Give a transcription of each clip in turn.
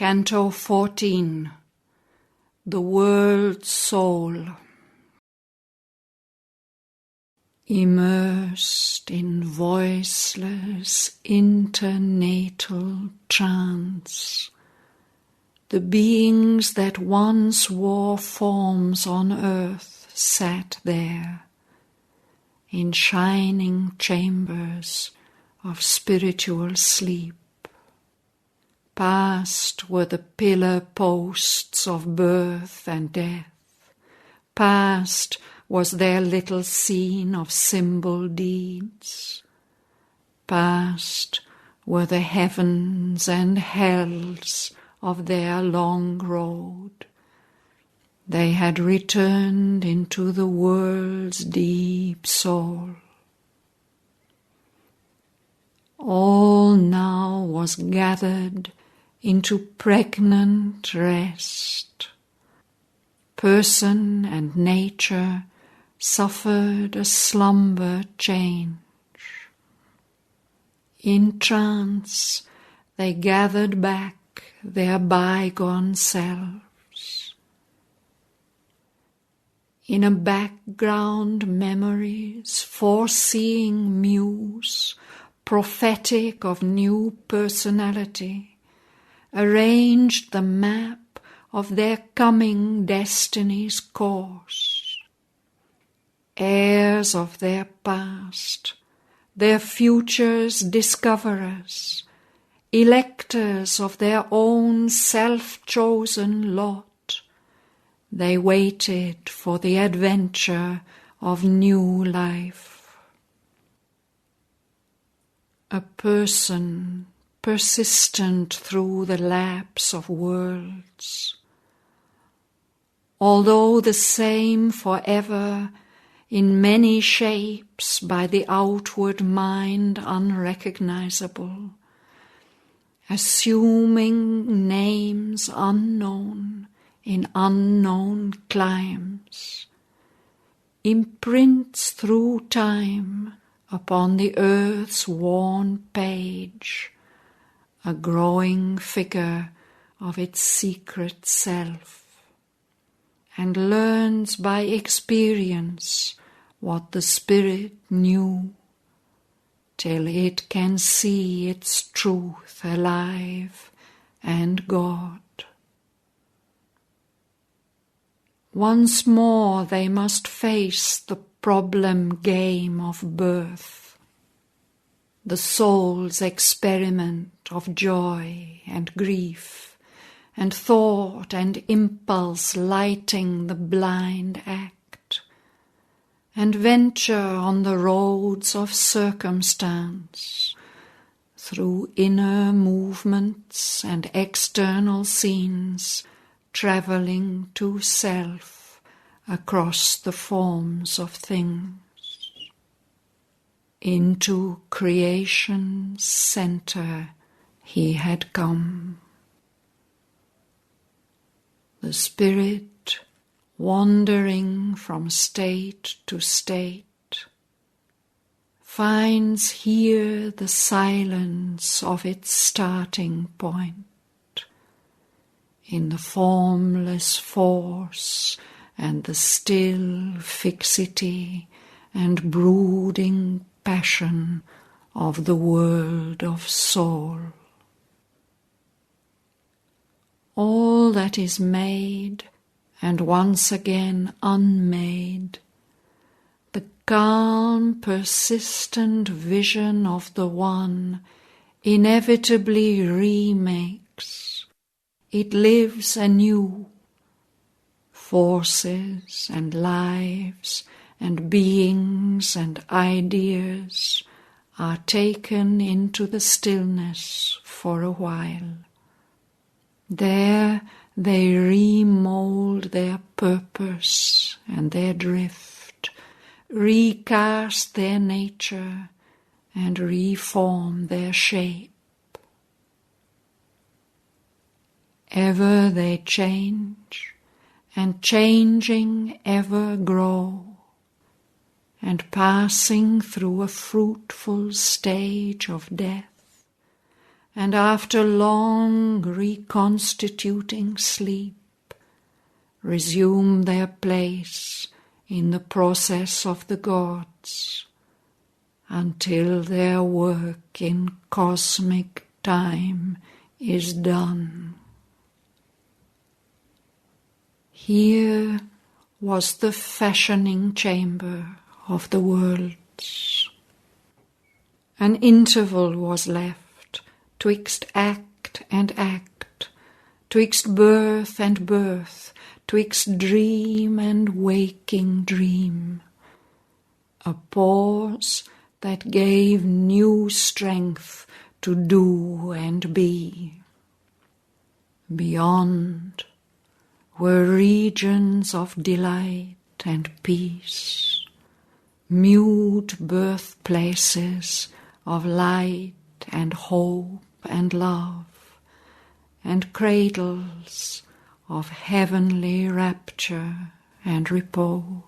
Canto 14. The World Soul. Immersed in voiceless internatal trance, the beings that once wore forms on earth sat there, in shining chambers of spiritual sleep. Past were the pillar posts of birth and death. Past was their little scene of symbol deeds. Past were the heavens and hells of their long road. They had returned into the world's deep soul. All now was gathered into pregnant rest. Person and nature suffered a slumber change. In trance they gathered back their bygone selves. In a background memory's foreseeing muse, prophetic of new personality, arranged the map of their coming destiny's course. Heirs of their past, their future's discoverers, electors of their own self-chosen lot, they waited for the adventure of new life. A person persistent through the lapse of worlds, although the same forever in many shapes by the outward mind unrecognizable, assuming names unknown in unknown climes, imprints through time upon the earth's worn page a growing figure of its secret self, and learns by experience what the spirit knew, till it can see its truth alive and God. Once more they must face the problem game of birth, the soul's experiment of joy and grief, and thought and impulse lighting the blind act, and venture on the roads of circumstance, through inner movements and external scenes, travelling to self across the forms of things. Into creation's centre he had come. The spirit, wandering from state to state, finds here the silence of its starting point, in the formless force and the still fixity and brooding passion of the world of soul. All that is made and once again unmade, the calm, persistent vision of the One inevitably remakes. It lives anew. Forces and lives and beings and ideas are taken into the stillness for a while. There they remould their purpose and their drift, recast their nature and reform their shape. Ever they change, and changing ever grow, and passing through a fruitful stage of death, and after long reconstituting sleep, resume their place in the process of the gods until their work in cosmic time is done. Here was the fashioning chamber of the worlds. An interval was left twixt act and act, twixt birth and birth, twixt dream and waking dream. A pause that gave new strength to do and be. Beyond were regions of delight and peace, mute birthplaces of light and hope and love, and cradles of heavenly rapture and repose.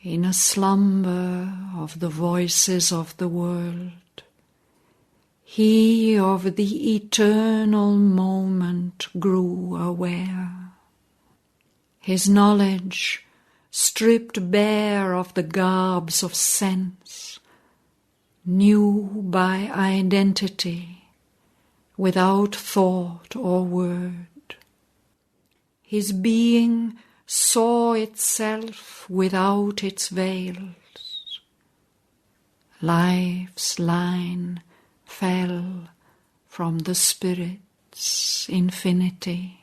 In a slumber of the voices of the world, he of the eternal moment grew aware. His knowledge, stripped bare of the garbs of sense, knew by identity, without thought or word. His being saw itself without its veils. Life's line fell from the Spirit's infinity.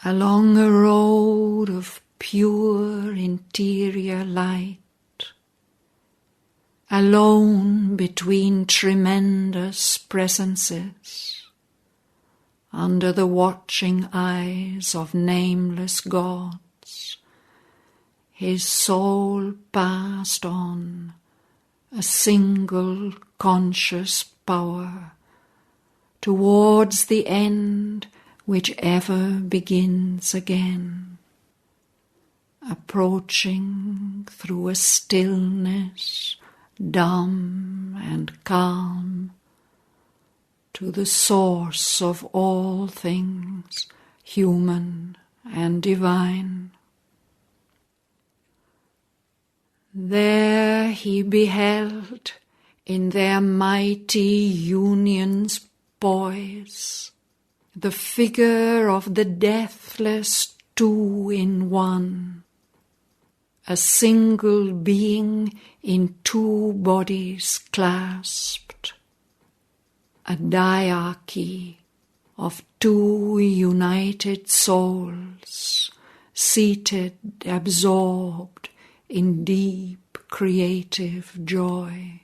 Along a road of pure interior light, alone between tremendous presences, under the watching eyes of nameless gods, his soul passed on, a single conscious power, towards the end which ever begins again, approaching through a stillness dumb and calm, to the source of all things human and divine. There he beheld in their mighty union's poise the figure of the deathless two in one, a single being in two bodies clasped, a diarchy of two united souls, seated, absorbed in deep creative joy.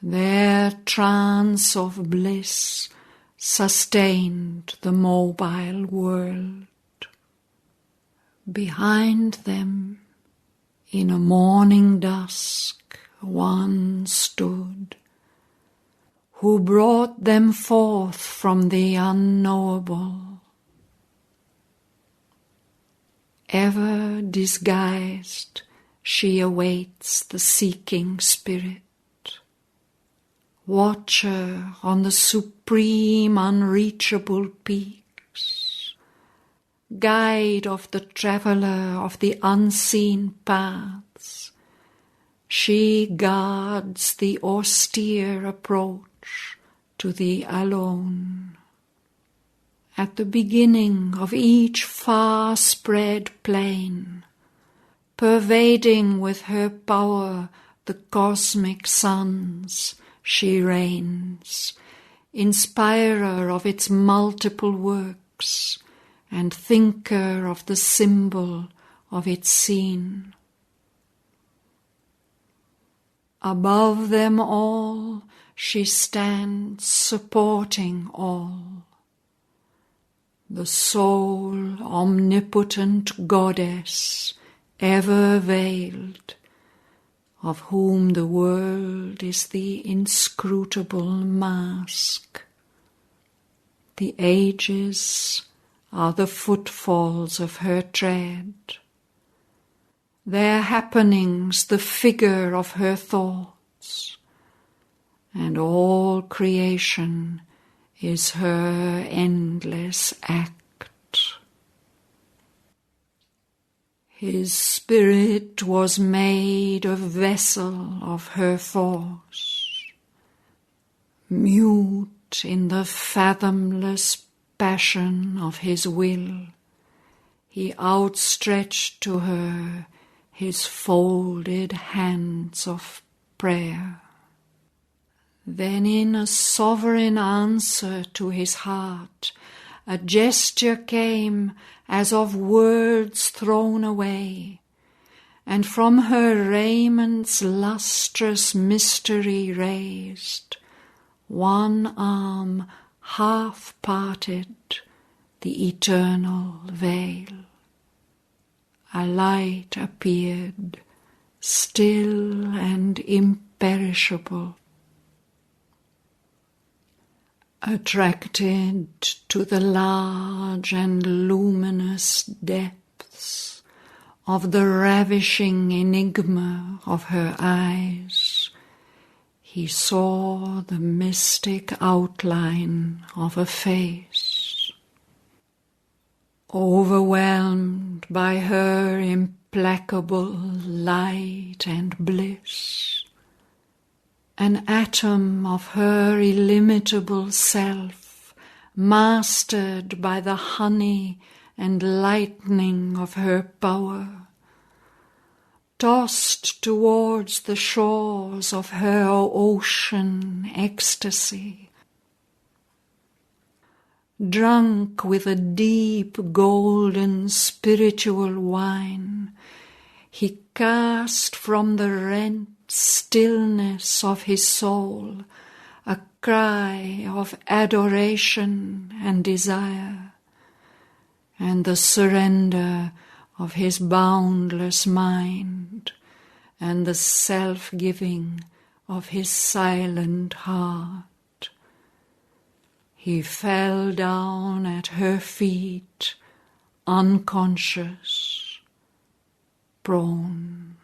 Their trance of bliss sustained the mobile world. Behind them, in a morning dusk, one stood, who brought them forth from the unknowable. Ever disguised, she awaits the seeking spirit, watcher on the supreme unreachable peaks, guide of the traveller of the unseen paths. She guards the austere approach to the alone. At the beginning of each far-spread plain, pervading with her power the cosmic suns, she reigns, inspirer of its multiple works, and thinker of the symbol of its scene. Above them all she stands, supporting all, the sole omnipotent goddess, ever veiled, of whom the world is the inscrutable mask. The ages are the footfalls of her tread. their happenings the figure of her thoughts, and all creation is her endless act. His spirit was made a vessel of her force, mute in the fathomless passion of his will. He outstretched to her his folded hands of prayer. Then in a sovereign answer to his heart, a gesture came as of words thrown away, and from her raiment lustrous mystery raised, one arm half parted the eternal veil. A light appeared, still and imperishable. Attracted to the large and luminous depths of the ravishing enigma of her eyes, he saw the mystic outline of a face. Overwhelmed by her implacable light and bliss, an atom of her illimitable self, mastered by the honey and lightning of her power, tossed towards the shores of her ocean ecstasy, drunk with a deep golden spiritual wine, he cast from the rent stillness of his soul a cry of adoration and desire, and the surrender of his boundless mind, and the self-giving of his silent heart. He fell down at her feet, unconscious, prone.